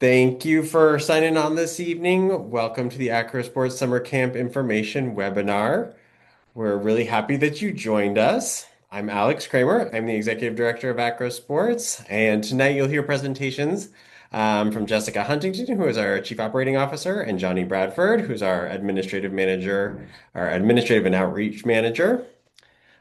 Thank you for signing on this evening. Welcome to the AcroSports Summer Camp Information webinar. We're really happy that you joined us. I'm Alex Kramer. I'm the Executive Director of AcroSports, and tonight you'll hear presentations from Jessica Huntington, who is our Chief Operating Officer, and Johnny Bradford, who's our Administrative Manager, our Administrative and Outreach Manager.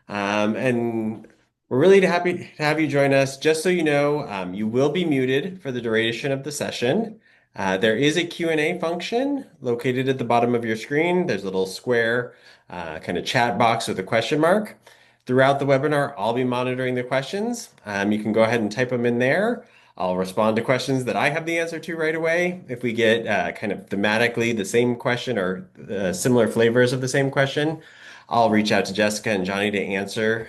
And we're really happy to have you join us. Just so you know, you will be muted for the duration of the session. There is a Q&A function located at the bottom of your screen. There's a little square kind of chat box with a question mark. Throughout the webinar, I'll be monitoring the questions. You can go ahead and type them in there. I'll respond to questions that I have the answer to right away. If we get kind of thematically the same question or similar flavors of the same question, I'll reach out to Jessica and Johnny to answer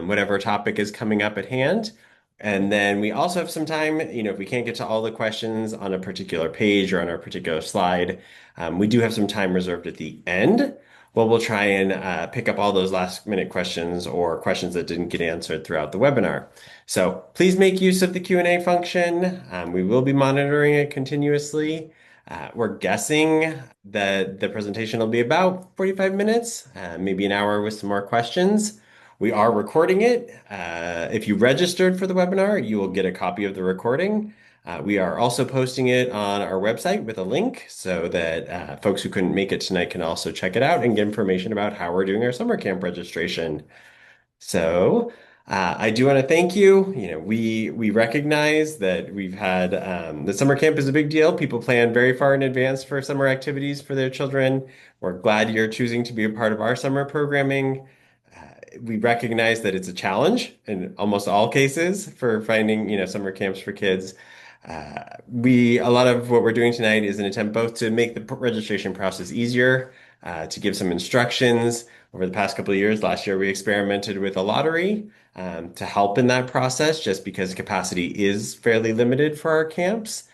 whatever topic is coming up at hand. And then we also have some time, if we can't get to all the questions on a particular page or on a particular slide, we do have some time reserved at the end. Well, we'll try and pick up all those last minute questions or questions that didn't get answered throughout the webinar. So please make use of the Q&A function. We will be monitoring it continuously. We're guessing that the presentation will be about 45 minutes, maybe an hour with some more questions. We are recording it. If you registered for the webinar, you will get a copy of the recording. We are also posting it on our website with a link so that folks who couldn't make it tonight can also check it out and get information about how we're doing our summer camp registration. So I do want to thank you. We recognize that we've had the summer camp is a big deal. People plan very far in advance for summer activities for their children. We're glad you're choosing to be a part of our summer programming. We recognize that it's a challenge in almost all cases for finding, summer camps for kids. A lot of what we're doing tonight is an attempt both to make the registration process easier, to give some instructions. Over the past couple of years, last year we experimented with a lottery to help in that process, just because capacity is fairly limited for our camps.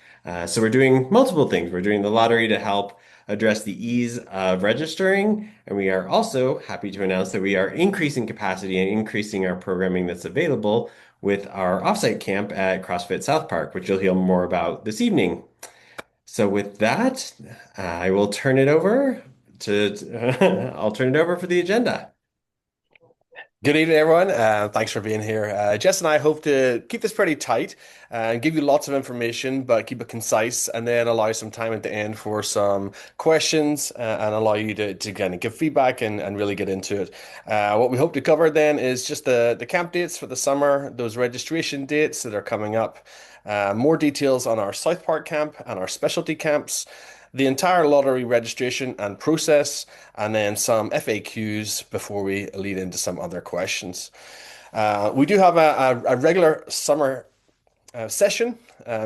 So we're doing multiple things. We're doing the lottery to help address the ease of registering, and we are also happy to announce that we are increasing capacity and increasing our programming that's available with our offsite camp at CrossFit South Park, which you'll hear more about this evening. So with that, I will turn it over I'll turn it over for the agenda. Good evening, everyone. Thanks for being here. Jess and I hope to keep this pretty tight and give you lots of information, but keep it concise, and then allow some time at the end for some questions and allow you to kind of give feedback and really get into it. What we hope to cover then is just the camp dates for the summer, those registration dates that are coming up, more details on our South Park camp and our specialty camps, the entire lottery registration and process, and then some FAQs before we lead into some other questions. We do have a regular summer session.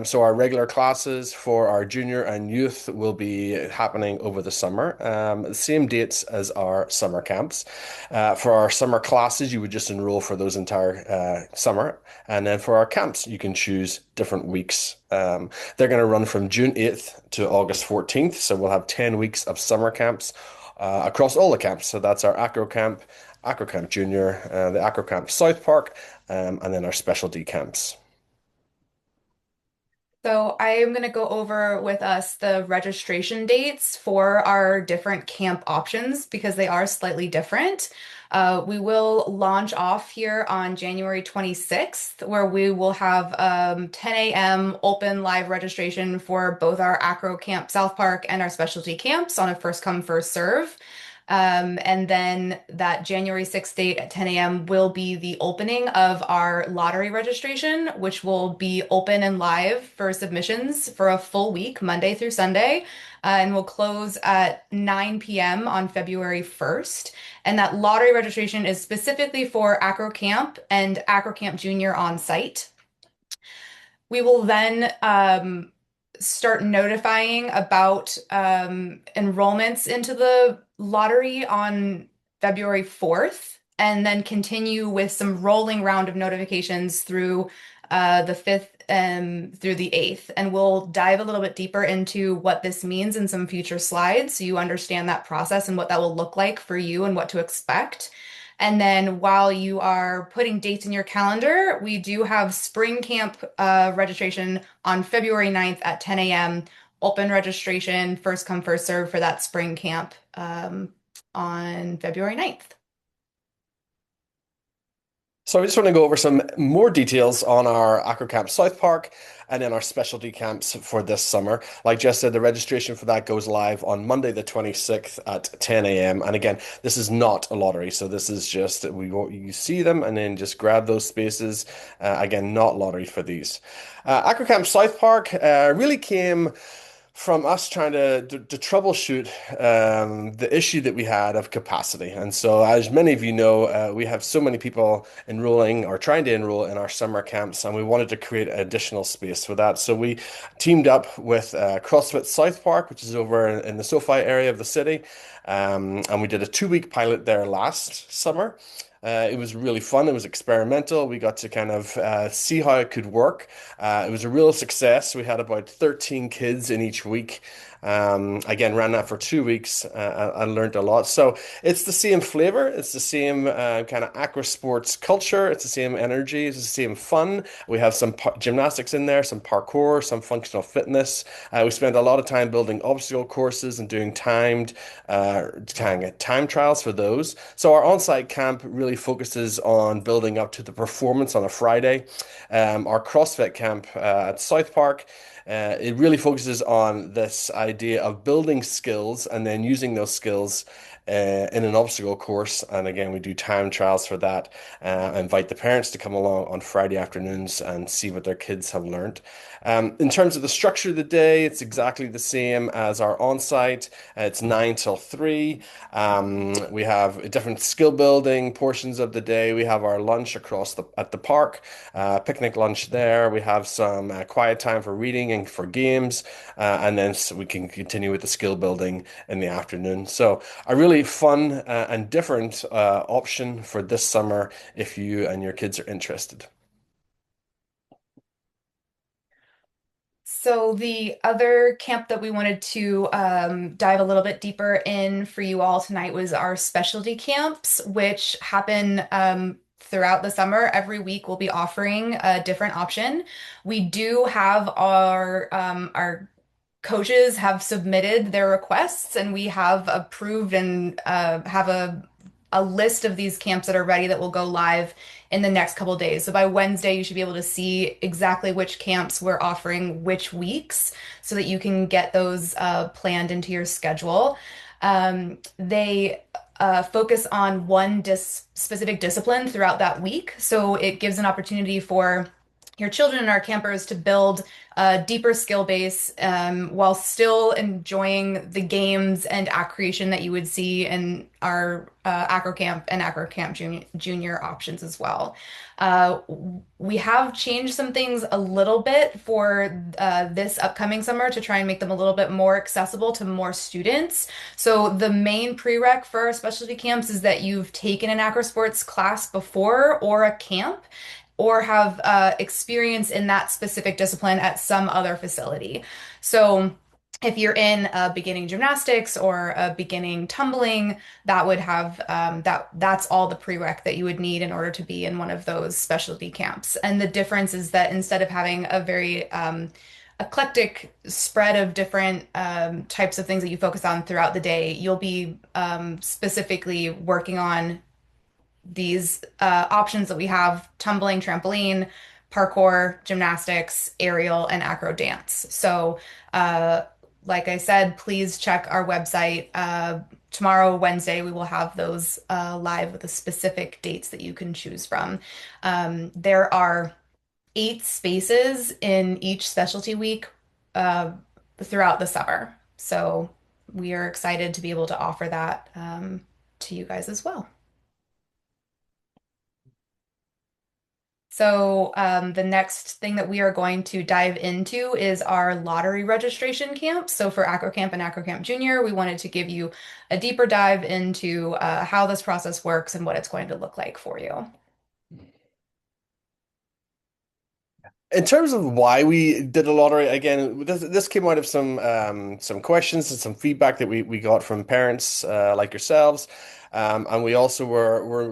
So our regular classes for our junior and youth will be happening over the summer, the same dates as our summer camps. For our summer classes, you would just enroll for those entire summer. And then for our camps, you can choose different weeks. They're going to run from June 8th to August 14th. So we'll have 10 weeks of summer camps across all the camps. So that's our AcroCamp, AcroCamp Junior, the AcroCamp South Park, and then our specialty camps. So I am going to go over with us the registration dates for our different camp options because they are slightly different. We will launch off here on January 26th, where we will have 10 a.m. open live registration for both our AcroCamp South Park and our specialty camps on a first come, first serve. And then that January 6th date at 10 a.m. will be the opening of our lottery registration, which will be open and live for submissions for a full week, Monday through Sunday, and will close at 9 p.m. on February 1st. And that lottery registration is specifically for AcroCamp and AcroCamp Junior on site. We will then start notifying about enrollments into the lottery on February 4th, and then continue with some rolling round of notifications through the 5th and through the 8th. And we'll dive a little bit deeper into what this means in some future slides so you understand that process and what that will look like for you and what to expect. And then while you are putting dates in your calendar, we do have spring camp registration on February 9th at 10 a.m. Open registration, first come, first serve for that spring camp on February 9th. So I just want to go over some more details on our AcroCamp South Park and then our specialty camps for this summer. Like Jess said, the registration for that goes live on Monday the 26th at 10 a.m. And again, this is not a lottery. So this is just you see them and then just grab those spaces. Again, not lottery for these. AcroCamp South Park really came from us trying to troubleshoot the issue that we had of capacity. And so, as many of you know, we have so many people enrolling or trying to enroll in our summer camps, and we wanted to create additional space for that. So we teamed up with CrossFit South Park, which is over in the SoFi area of the city, and we did a 2 week pilot there last summer. It was really fun. It was experimental. We got to kind of see how it could work. It was a real success. We had about 13 kids in each week. Again, ran that for 2 weeks and learned a lot. So it's the same flavor. It's the same kind of acro sports culture. It's the same energy. It's the same fun. We have some gymnastics in there, some parkour, some functional fitness. We spent a lot of time building obstacle courses and doing time trials for those. So our on-site camp really focuses on building up to the performance on a Friday. Our CrossFit camp at South Park. It really focuses on this idea of building skills and then using those skills in an obstacle course. And again, we do time trials for that. Invite the parents to come along on Friday afternoons and see what their kids have learned. In terms of the structure of the day, it's exactly the same as our on-site. It's 9 till 3. We have different skill building portions of the day. We have our lunch at the park, picnic lunch there. We have some quiet time for reading and for games, and then we can continue with the skill building in the afternoon. So a really fun and different option for this summer if you and your kids are interested. So the other camp that we wanted to dive a little bit deeper in for you all tonight was our specialty camps, which happen throughout the summer. Every week we'll be offering a different option. We do have our coaches have submitted their requests, and we have approved and have a list of these camps that are ready that will go live in the next couple of days. So by Wednesday, you should be able to see exactly which camps we're offering which weeks so that you can get those planned into your schedule. They focus on one specific discipline throughout that week. So it gives an opportunity for your children and our campers to build a deeper skill base while still enjoying the games and creation that you would see in our AcroCamp and AcroCamp Junior options as well. Uh, we have changed some things a little bit for this upcoming summer to try and make them a little bit more accessible to more students. So the main prereq for our specialty camps is that you've taken an AcroSports class before or a camp or have experience in that specific discipline at some other facility. So if you're in a beginning gymnastics or a beginning tumbling, that would have that's all the prereq that you would need in order to be in one of those specialty camps. And the difference is that instead of having a very eclectic spread of different types of things that you focus on throughout the day, you'll be specifically working on these options that we have: tumbling, trampoline, parkour, gymnastics, aerial, and acro dance. So, like I said, please check our website. Tomorrow, Wednesday, we will have those live with the specific dates that you can choose from. There are 8 spaces in each specialty week uh, throughout the summer. So, we are excited to be able to offer that to you guys as well. So, the next thing that we are going to dive into is our lottery registration camp. So, for AcroCamp and AcroCamp Junior, we wanted to give you a deeper dive into how this process works and what it's going to look like for you. In terms of why we did the lottery, again, this came out of some questions and some feedback that we got from parents like yourselves, and we also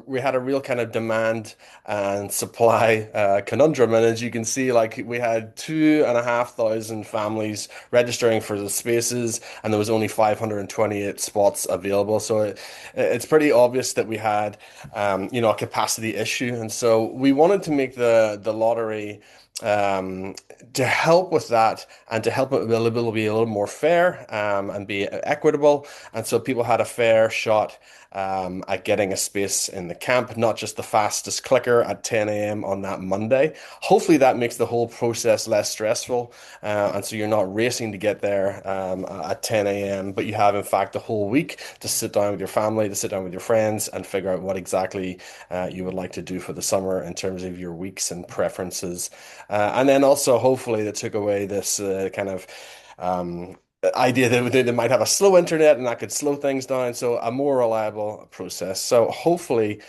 we had a real kind of demand and supply conundrum, and as you can see, like we had 2,500 families registering for the spaces, and there was only 528 spots available, so it's pretty obvious that we had a capacity issue, and so we wanted to make the lottery um, to help with that and to help it be a little more fair and be equitable. And so people had a fair shot at getting a space in the camp, not just the fastest clicker at 10 a.m. on that Monday. Hopefully, that makes the whole process less stressful. And so you're not racing to get there at 10 a.m., but you have, in fact, the whole week to sit down with your family, to sit down with your friends, and figure out what exactly you would like to do for the summer in terms of your weeks and preferences. And then also, hopefully, they took away this kind of idea that they might have a slow internet and that could slow things down. So, a more reliable process. So, hopefully,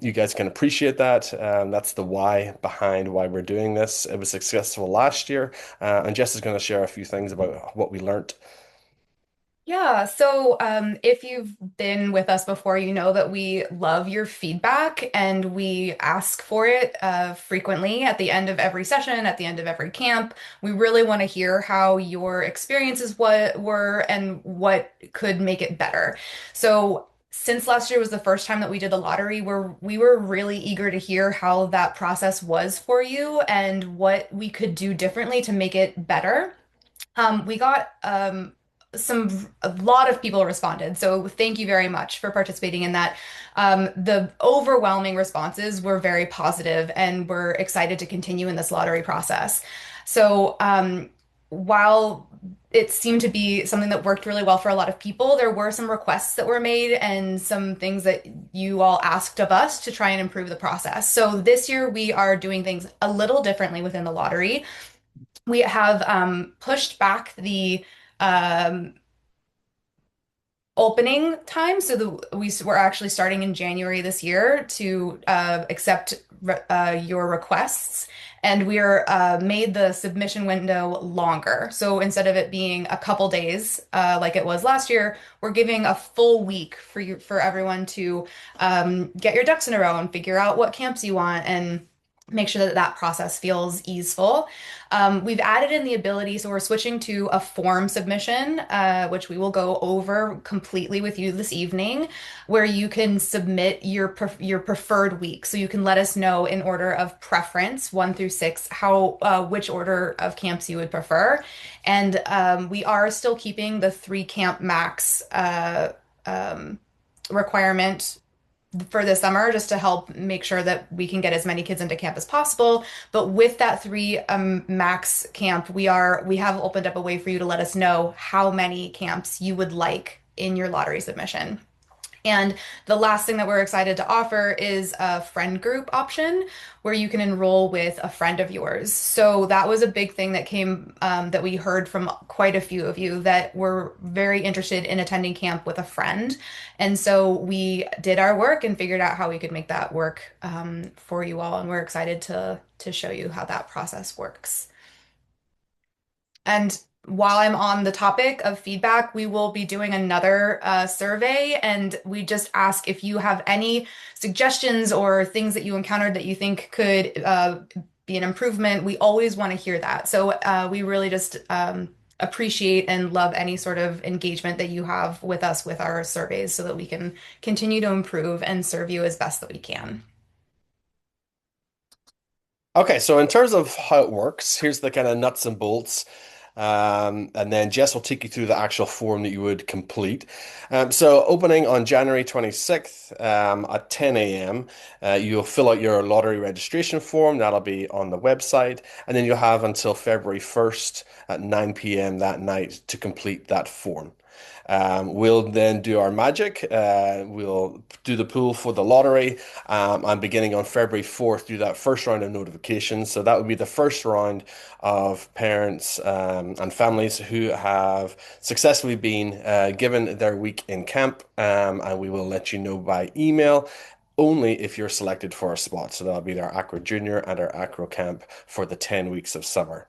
you guys can appreciate that. That's the why behind why we're doing this. It was successful last year. And Jess is going to share a few things about what we learned. Yeah, so if you've been with us before, you know that we love your feedback and we ask for it frequently at the end of every session, at the end of every camp. We really want to hear how your experiences what were and what could make it better. So since last year was the first time that we did the lottery, we were really eager to hear how that process was for you and what we could do differently to make it better. We got a lot of people responded. So thank you very much for participating in that. The overwhelming responses were very positive and we're excited to continue in this lottery process. So while it seemed to be something that worked really well for a lot of people, there were some requests that were made and some things that you all asked of us to try and improve the process. So this year we are doing things a little differently within the lottery. We have pushed back the um, opening time. So we're actually starting in January this year to accept your requests. And we're made the submission window longer. So instead of it being a couple days like it was last year, we're giving a full week for everyone to get your ducks in a row and figure out what camps you want and make sure that that process feels easeful. We've added in the ability, so we're switching to a form submission, which we will go over completely with you this evening, where you can submit your preferred week. So you can let us know in order of preference, 1 through 6, how which order of camps you would prefer. And we are still keeping the 3 camp max requirement for the summer just to help make sure that we can get as many kids into camp as possible. But with that 3 max camp, we have opened up a way for you to let us know how many camps you would like in your lottery submission. And the last thing that we're excited to offer is a friend group option where you can enroll with a friend of yours. So that was a big thing that came that we heard from quite a few of you that were very interested in attending camp with a friend. And so we did our work and figured out how we could make that work for you all. And we're excited to show you how that process works. And while I'm on the topic of feedback, we will be doing another survey, and we just ask if you have any suggestions or things that you encountered that you think could be an improvement. We always want to hear that. So we really just appreciate and love any sort of engagement that you have with us with our surveys so that we can continue to improve and serve you as best that we can. Okay, so in terms of how it works, here's the kind of nuts and bolts. And then Jess will take you through the actual form that you would complete. So opening on January 26th at 10 a.m., you'll fill out your lottery registration form. That'll be on the website. And then you'll have until February 1st at 9 p.m. that night to complete that form. We'll then do our magic. We'll do the pool for the lottery. And beginning on February 4th, do that first round of notifications. So that would be the first round of parents and families who have successfully been given their week in camp. And we will let you know by email only if you're selected for a spot. So that'll be our Acro Junior and our Acro Camp for the 10 weeks of summer.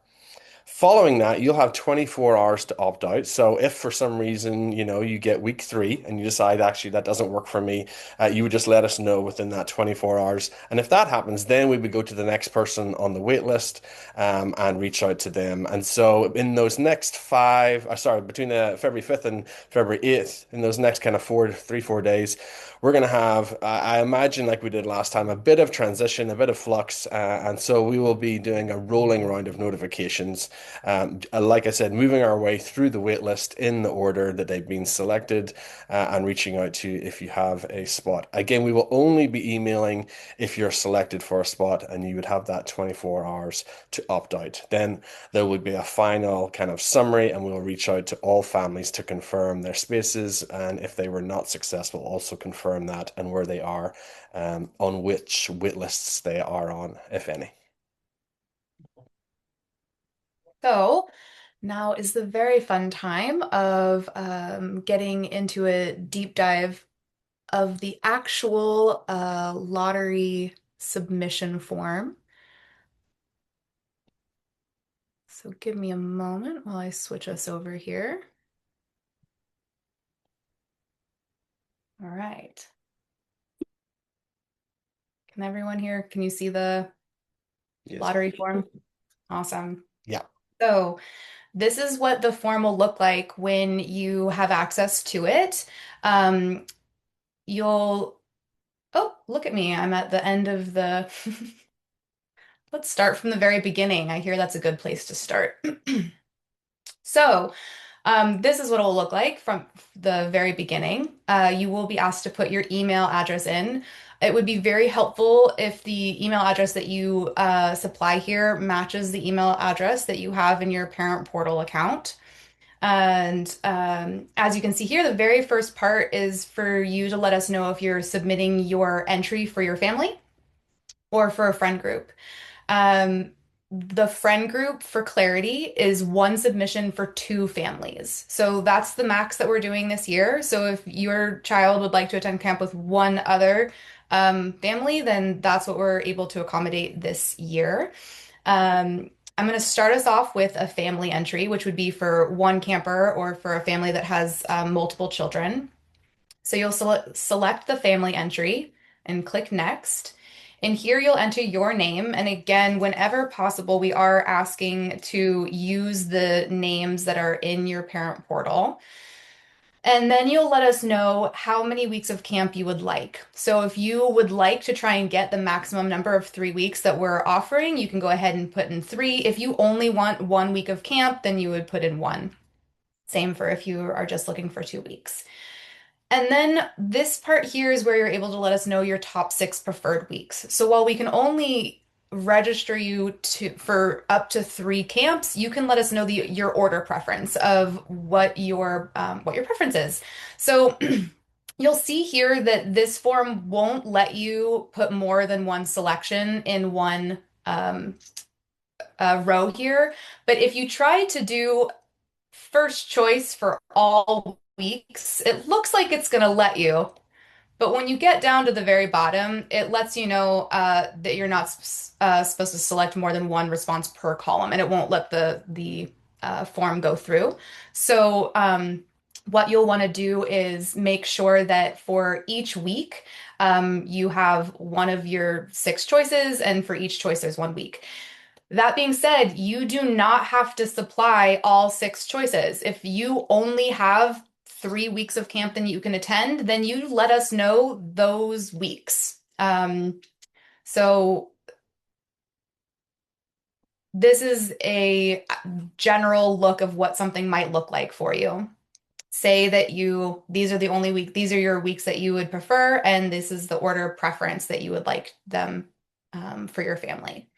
Following that, you'll have 24 hours to opt out. So if for some reason, you get week 3 and you decide actually that doesn't work for me, you would just let us know within that 24 hours. And if that happens, then we would go to the next person on the wait list, and reach out to them. And so in those next between February 5th and February 8th, in those next kind of 4 days, we're going to have, I imagine, like we did last time, a bit of transition, a bit of flux. And so we will be doing a rolling round of notifications. Like I said, moving our way through the wait list in the order that they've been selected, and reaching out to you if you have a spot. Again, we will only be emailing if you're selected for a spot, and you would have that 24 hours to opt out. Then there would be a final kind of summary, and we'll reach out to all families to confirm their spaces, and if they were not successful, also confirm that and where they are, on which wait lists they are on, if any. So now is the very fun time of getting into a deep dive of the actual lottery submission form. So give me a moment while I switch us over here. All right. Can everyone here, can you see the Yes. lottery form? Awesome. Yeah. So this is what the form will look like when you have access to it. Um, you'll, oh, look at me. I'm at the end of the, let's start from the very beginning. I hear that's a good place to start. So, this is what it will look like from the very beginning. You will be asked to put your email address in. It would be very helpful if the email address that you supply here matches the email address that you have in your parent portal account. And as you can see here, the very first part is for you to let us know if you're submitting your entry for your family or for a friend group. Um, the friend group, for clarity, is one submission for two families. So that's the max that we're doing this year. So if your child would like to attend camp with one other family, then that's what we're able to accommodate this year. I'm going to start us off with a family entry, which would be for one camper or for a family that has multiple children. So you'll select the family entry and click next. And here you'll enter your name. And again, whenever possible, we are asking to use the names that are in your parent portal. And then you'll let us know how many weeks of camp you would like. So if you would like to try and get the maximum number of 3 weeks that we're offering, you can go ahead and put in 3. If you only want 1 week of camp, then you would put in 1. Same for if you are just looking for 2 weeks. And then this part here is where you're able to let us know your top 6 preferred weeks. So while we can only register you for up to 3 camps, you can let us know your order preference of what your preference is. So you'll see here that this form won't let you put more than one selection in one row here. But if you try to do first choice for all weeks, it looks like it's going to let you. But when you get down to the very bottom, it lets you know that you're not supposed to select more than one response per column, and it won't let the form go through. So what you'll want to do is make sure that for each week, you have one of your 6 choices, and for each choice, there's 1 week. That being said, you do not have to supply all 6 choices. If you only have 3 weeks of camp that you can attend, then you let us know those weeks. So this is a general look of what something might look like for you. Say that these are your weeks that you would prefer, and this is the order of preference that you would like them for your family.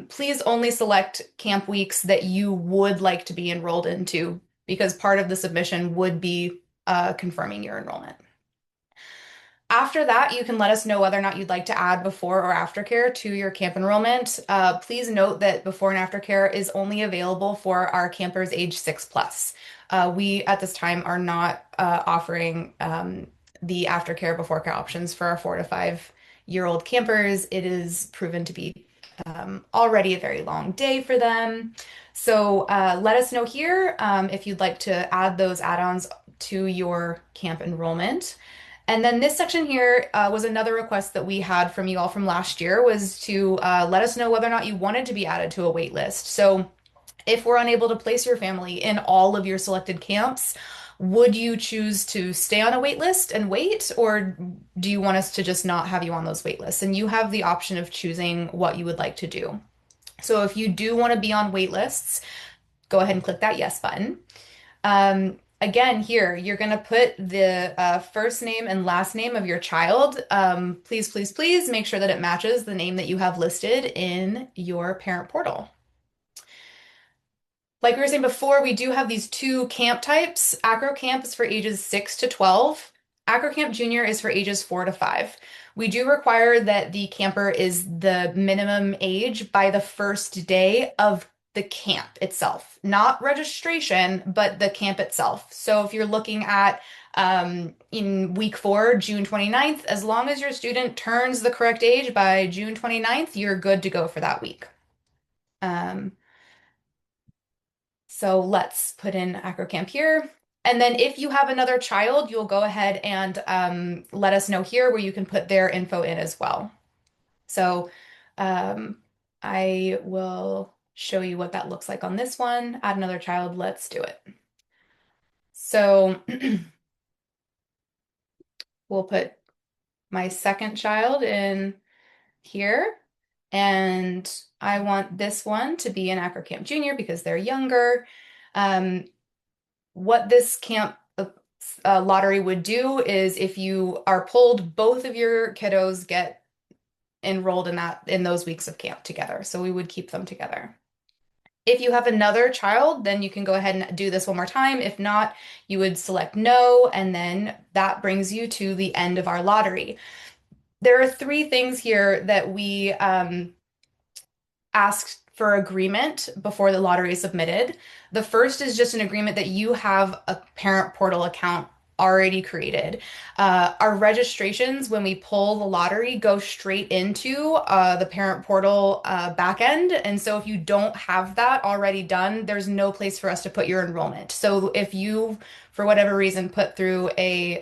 Please only select camp weeks that you would like to be enrolled into, because part of the submission would be confirming your enrollment. After that, you can let us know whether or not you'd like to add before or aftercare to your camp enrollment. Please note that before and aftercare is only available for our campers age 6+. We at this time are not offering the aftercare before care options for our 4 to 5 year old campers. It is proven to be already a very long day for them. So let us know here if you'd like to add those add-ons to your camp enrollment. And then this section here was another request that we had from you all from last year was to let us know whether or not you wanted to be added to a wait list. So if we're unable to place your family in all of your selected camps, would you choose to stay on a wait list and wait, or do you want us to just not have you on those wait lists? And you have the option of choosing what you would like to do. So if you do want to be on wait lists, go ahead and click that yes button. Again, here, you're going to put the first name and last name of your child. Please, please, please make sure that it matches the name that you have listed in your parent portal. Like we were saying before, we do have these 2 camp types. AcroCamp is for ages 6 to 12. AcroCamp Junior is for ages 4 to 5. We do require that the camper is the minimum age by the first day of the camp itself, not registration, but the camp itself. So if you're looking at in week 4, June 29th, as long as your student turns the correct age by June 29th, you're good to go for that week. So let's put in AcroCamp here. And then if you have another child, you'll go ahead and let us know here where you can put their info in as well. So I will show you what that looks like on this one. Add another child. Let's do it. So we'll put my second child in here. And I want this one to be an AcroCamp Junior because they're younger. What this camp lottery would do is if you are pulled, both of your kiddos get enrolled in those weeks of camp together. So we would keep them together. If you have another child, then you can go ahead and do this one more time. If not, you would select no, and then that brings you to the end of our lottery. There are 3 things here that we asked for agreement before the lottery is submitted. The first is just an agreement that you have a parent portal account already created. Our registrations, when we pull the lottery, go straight into the parent portal backend. And so if you don't have that already done, there's no place for us to put your enrollment. So if you, for whatever reason, put through a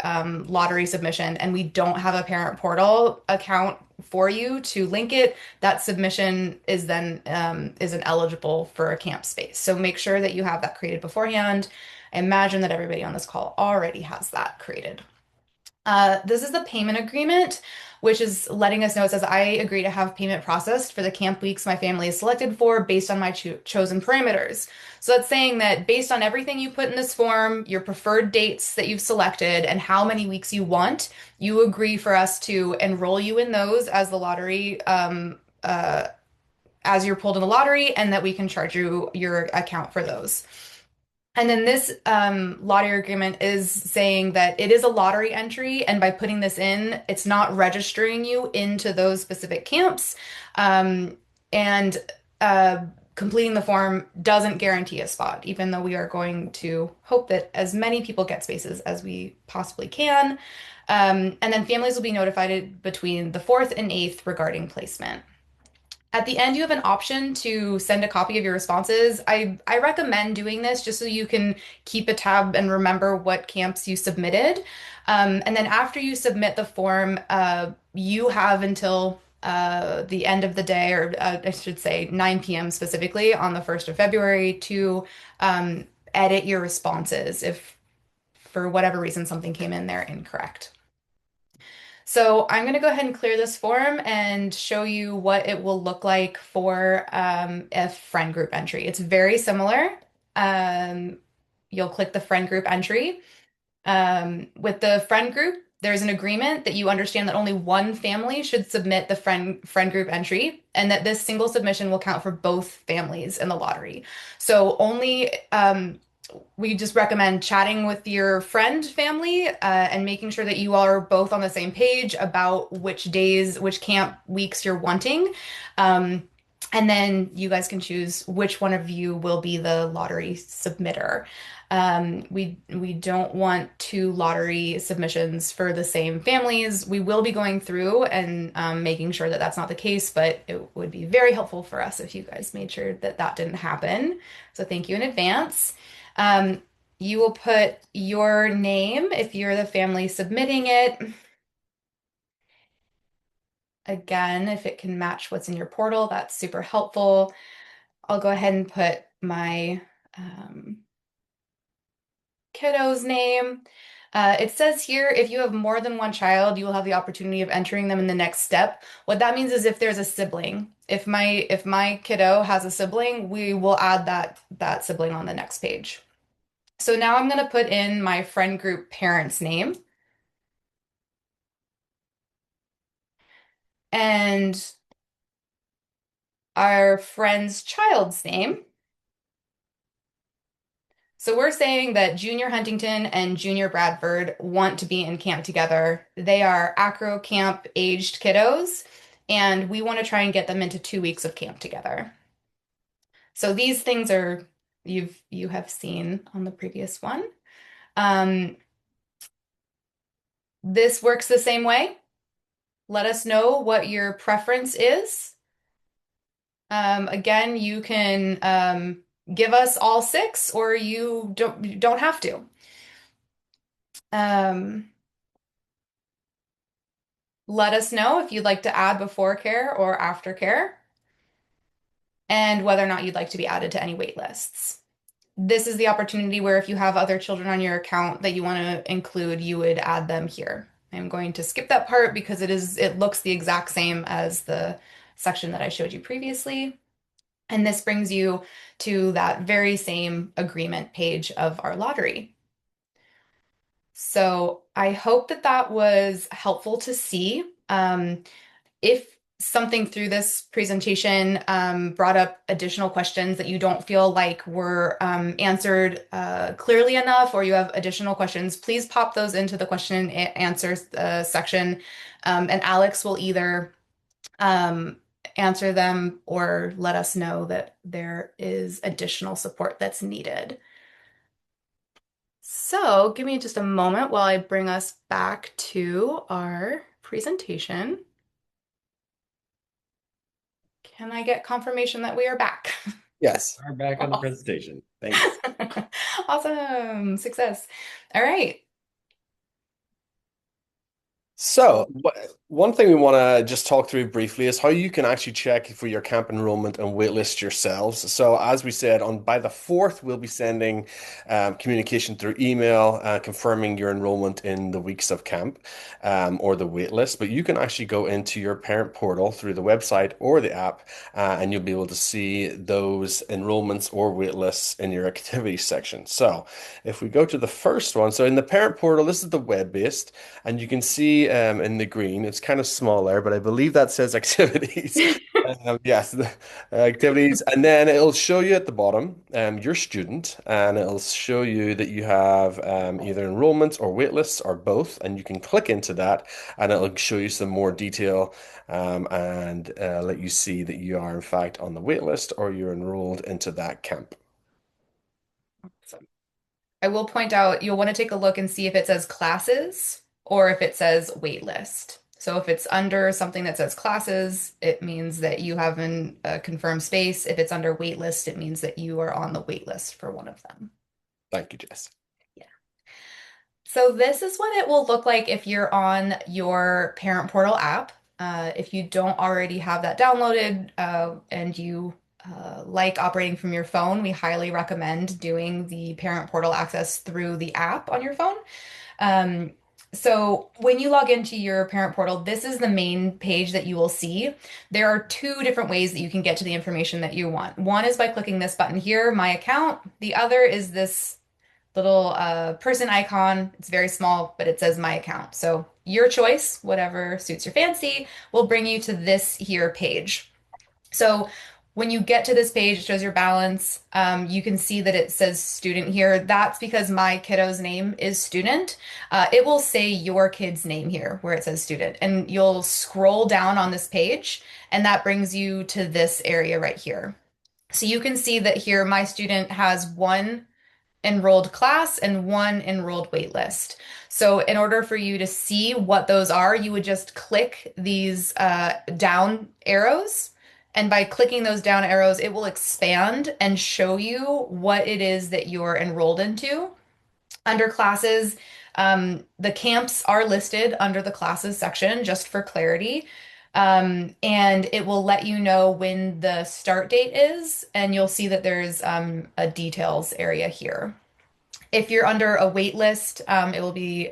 lottery submission and we don't have a parent portal account for you to link it, that submission is then isn't eligible for a camp space. So make sure that you have that created beforehand. I imagine that everybody on this call already has that created. This is the payment agreement, which is letting us know, it says, I agree to have payment processed for the camp weeks my family is selected for based on my chosen parameters. So that's saying that based on everything you put in this form, your preferred dates that you've selected, and how many weeks you want, you agree for us to enroll you in those as the lottery, as you're pulled in the lottery, and that we can charge you your account for those. And then this lottery agreement is saying that it is a lottery entry, and by putting this in, it's not registering you into those specific camps. And completing the form doesn't guarantee a spot, even though we are going to hope that as many people get spaces as we possibly can. And then families will be notified between the 4th and 8th regarding placement. At the end, you have an option to send a copy of your responses. I recommend doing this just so you can keep a tab and remember what camps you submitted. And then after you submit the form, you have until the end of the day, or I should say 9 p.m. specifically on the 1st of February to edit your responses if for whatever reason something came in there incorrect. So I'm going to go ahead and clear this form and show you what it will look like for a friend group entry. It's very similar. You'll click the friend group entry. With the friend group, there's an agreement that you understand that only one family should submit the friend group entry, and that this single submission will count for both families in the lottery. So only we just recommend chatting with your friend family and making sure that you are both on the same page about which days, which camp weeks you're wanting. And then you guys can choose which one of you will be the lottery submitter. We don't want two lottery submissions for the same families. We will be going through and making sure that that's not the case, but it would be very helpful for us if you guys made sure that that didn't happen. So thank you in advance. Um, you will put your name if you're the family submitting it. Again, if it can match what's in your portal, that's super helpful. I'll go ahead and put my um, kiddo's name. It says here, if you have more than one child, you will have the opportunity of entering them in the next step. What that means is if there's a sibling, if my kiddo has a sibling, we will add that sibling on the next page. So now I'm going to put in my friend group parent's name and our friend's child's name. So we're saying that Junior Huntington and Junior Bradford want to be in camp together. They are AcroCamp aged kiddos, and we want to try and get them into 2 weeks of camp together. So these things are you have seen on the previous one. Um, this works the same way. Let us know what your preference is. Again, you can give us all six, or you don't have to. Um, Let us know if you'd like to add before care or after care, and whether or not you'd like to be added to any wait lists. This is the opportunity where if you have other children on your account that you want to include, you would add them here. I'm going to skip that part because it looks the exact same as the section that I showed you previously. And this brings you to that very same agreement page of our lottery. So I hope that that was helpful to see. If something through this presentation brought up additional questions that you don't feel like were answered clearly enough, or you have additional questions, please pop those into the question and answers section, and Alex will either um, answer them or let us know that there is additional support that's needed. So give me just a moment while I bring us back to our presentation. Can I get confirmation that we are back? Yes. Are back on the presentation. Thanks. Awesome. Success. All right. So, one thing we want to just talk through briefly is how you can actually check for your camp enrollment and waitlist yourselves. So, as we said, on by the 4th, we'll be sending communication through email confirming your enrollment in the weeks of camp or the waitlist. But you can actually go into your parent portal through the website or the app, and you'll be able to see those enrollments or waitlists in your activities section. So, if we go to the first one, so in the parent portal, this is the web-based. And you can see in the green, it's kind of smaller, but I believe that says activities. Yes, the activities. And then it'll show you at the bottom your student, and it'll show you that you have either enrollments or waitlists or both. And you can click into that, and it'll show you some more detail and let you see that you are, in fact, on the waitlist or you're enrolled into that camp. I will point out you'll want to take a look and see if it says classes or if it says wait list. So if it's under something that says classes, it means that you have a confirmed space. If it's under wait list, it means that you are on the wait list for one of them. Thank you, Jess. Yeah. So this is what it will look like if you're on your Parent Portal app. If you don't already have that downloaded and you like operating from your phone, we highly recommend doing the Parent Portal access through the app on your phone. Um, so when you log into your Parent Portal, this is the main page that you will see. There are two different ways that you can get to the information that you want. One is by clicking this button here, My Account. The other is this little person icon. It's very small, but it says My Account. So your choice, whatever suits your fancy, will bring you to this here page. So When you get to this page, it shows your balance. You can see that it says student here. That's because my kiddo's name is student. It will say your kid's name here where it says student. And you'll scroll down on this page, and that brings you to this area right here. So you can see that here my student has one enrolled class and one enrolled wait list. So in order for you to see what those are, you would just click these down arrows. And by clicking those down arrows, it will expand and show you what it is that you're enrolled into. Under classes, the camps are listed under the classes section just for clarity. And it will let you know when the start date is, and you'll see that there's a details area here. If you're under a wait list, it will be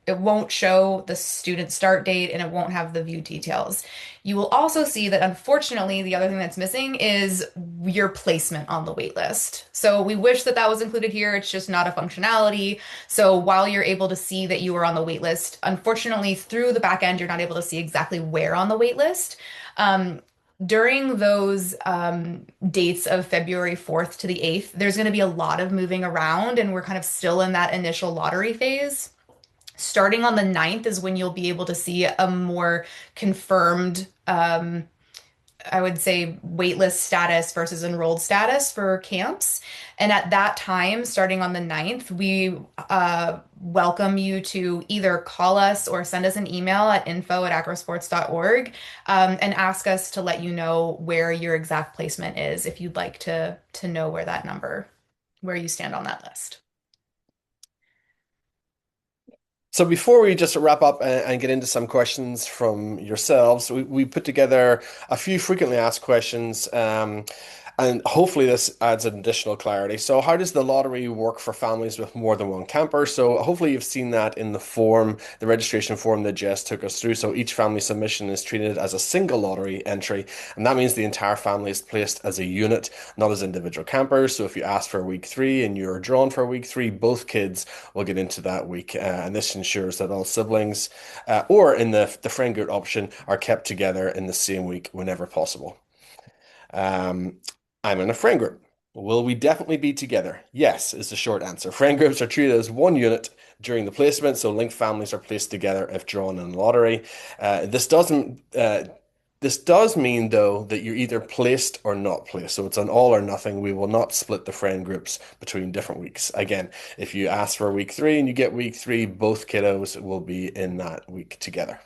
it won't show the student start date and it won't have the view details. You will also see that unfortunately, the other thing that's missing is your placement on the wait list. So we wish that that was included here. It's just not a functionality. So while you're able to see that you are on the wait list, unfortunately, through the back end, you're not able to see exactly where on the wait list. Um, During those dates of February 4th to the 8th, there's going to be a lot of moving around, and we're kind of still in that initial lottery phase. Starting on the 9th is when you'll be able to see a more confirmed, I would say, waitlist status versus enrolled status for camps. And at that time, starting on the 9th, we welcome you to either call us or send us an email at info@acrosports.org and ask us to let you know where your exact placement is if you'd like to know where that number, where you stand on that list. So before we just wrap up and get into some questions from yourselves, we put together a few frequently asked questions, and hopefully this adds an additional clarity. So how does the lottery work for families with more than one camper? So hopefully you've seen that in the form, the registration form that Jess took us through. So each family submission is treated as a single lottery entry, and that means the entire family is placed as a unit, not as individual campers. So if you ask for week three and you're drawn for week three, both kids will get into that week. And this ensures that all siblings, or in the friend group option, are kept together in the same week whenever possible. Um, I'm in a friend group. Will we definitely be together? Yes, is the short answer. Friend groups are treated as one unit during the placement, so linked families are placed together if drawn in lottery. This does mean, though, that you're either placed or not placed. So it's an all or nothing. We will not split the friend groups between different weeks. Again, if you ask for week three and you get week three, both kiddos will be in that week together.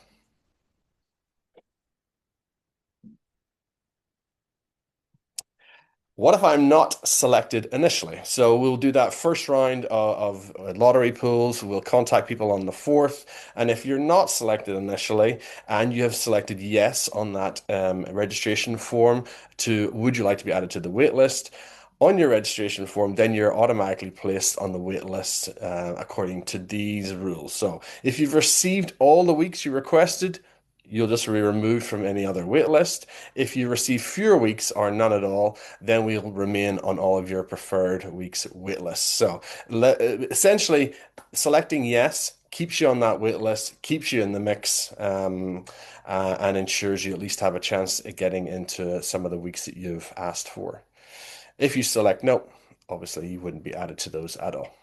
What if I'm not selected initially? So we'll do that first round of lottery pools. We'll contact people on the 4th. And if you're not selected initially and you have selected yes on that registration form to would you like to be added to the wait list, on your registration form, then you're automatically placed on the wait list according to these rules. So if you've received all the weeks you requested, you'll just be removed from any other wait list. If you receive fewer weeks or none at all, then we'll remain on all of your preferred weeks wait lists. So essentially, selecting yes keeps you on that wait list, keeps you in the mix, and ensures you at least have a chance at getting into some of the weeks that you've asked for. If you select no, obviously you wouldn't be added to those at all.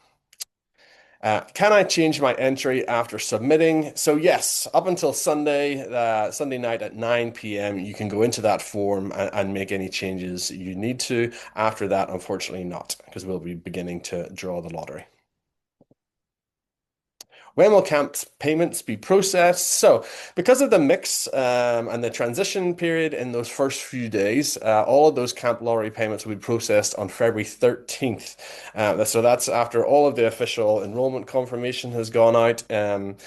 Can I change my entry after submitting? So yes, up until Sunday, Sunday night at 9 p.m., you can go into that form and make any changes you need to. After that, unfortunately not, because we'll be beginning to draw the lottery. When will camp payments be processed? So, because of the mix and the transition period in those first few days, all of those camp lottery payments will be processed on February 13th. So that's after all of the official enrollment confirmation has gone out, and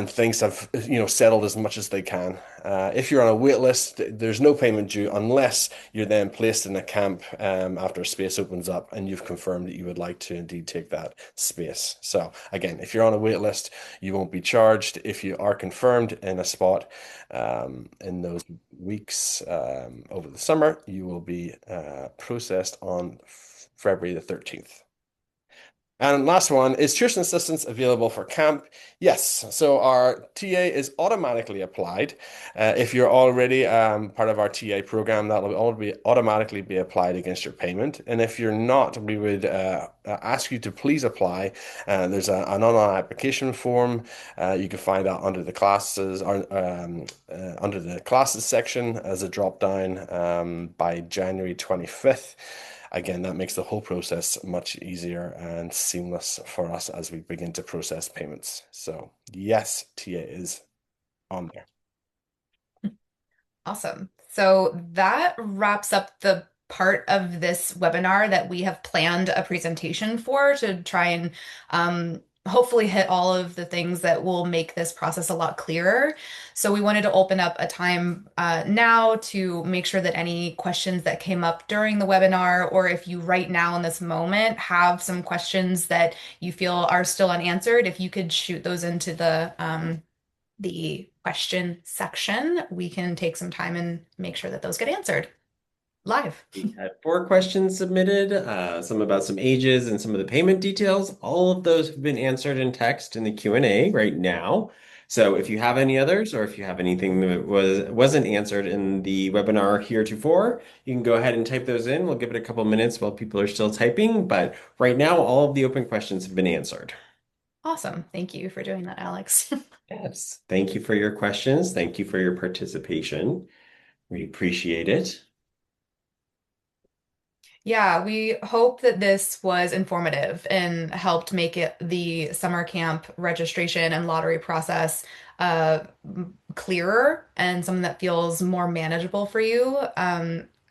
things have settled as much as they can. If you're on a wait list, there's no payment due unless you're then placed in a camp after a space opens up and you've confirmed that you would like to indeed take that space. So again, if you're on a wait list, you won't be charged. If you are confirmed in a spot in those weeks over the summer, you will be processed on February the 13th. And last one, is tuition assistance available for camp? Yes. So our TA is automatically applied. If you're already part of our TA program, that will all be automatically be applied against your payment. And if you're not, we would ask you to please apply. There's an online application form. You can find that under the classes or under the classes section as a drop down by January 25th. Again, that makes the whole process much easier and seamless for us as we begin to process payments. So, yes, TA is on there. Awesome. So that wraps up the part of this webinar that we have planned a presentation for to try and hopefully hit all of the things that will make this process a lot clearer. So we wanted to open up a time now to make sure that any questions that came up during the webinar, or if you right now in this moment have some questions that you feel are still unanswered, if you could shoot those into the question section, we can take some time and make sure that those get answered live. We had 4 questions submitted, some about some ages and some of the payment details. All of those have been answered in text in the Q&A right now. So if you have any others, or if you have anything that wasn't answered in the webinar heretofore, you can go ahead and type those in. We'll give it a couple minutes while people are still typing, but right now all of the open questions have been answered. Awesome. Thank you for doing that, Alex. Yes. Thank you for your questions. Thank you for your participation. We appreciate it. Yeah, we hope that this was informative and helped make it the summer camp registration and lottery process clearer and something that feels more manageable for you.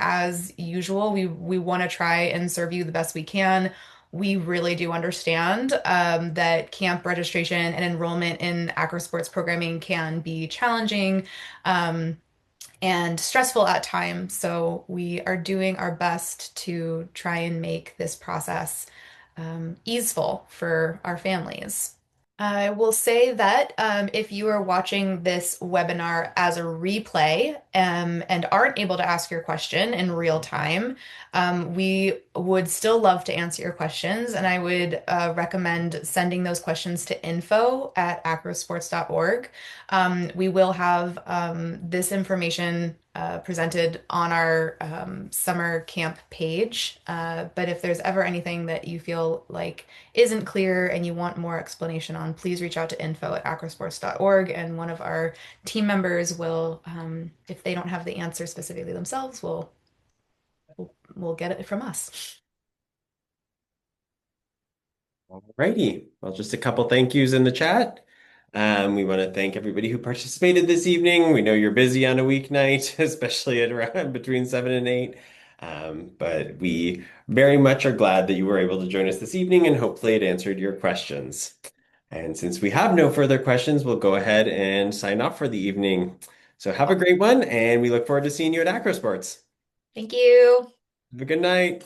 As usual, we want to try and serve you the best we can. We really do understand that camp registration and enrollment in AcroSports programming can be challenging. And stressful at times. So we are doing our best to try and make this process easeful for our families. I will say that if you are watching this webinar as a replay and aren't able to ask your question in real time, we would still love to answer your questions. And I would recommend sending those questions to info@acrosports.org. We will have this information presented on our summer camp page. But if there's ever anything that you feel like isn't clear and you want more explanation on, please reach out to info@acrosports.org, and one of our team members will, if they don't have the answer specifically themselves, will get it from us. Alrighty. Well, just a couple thank yous in the chat. We want to thank everybody who participated this evening. We know you're busy on a weeknight, especially at around between 7 and 8. But we very much are glad that you were able to join us this evening, and hopefully it answered your questions. And since we have no further questions, we'll go ahead and sign off for the evening. So have a great one, and we look forward to seeing you at AcroSports. Thank you. Have a good night.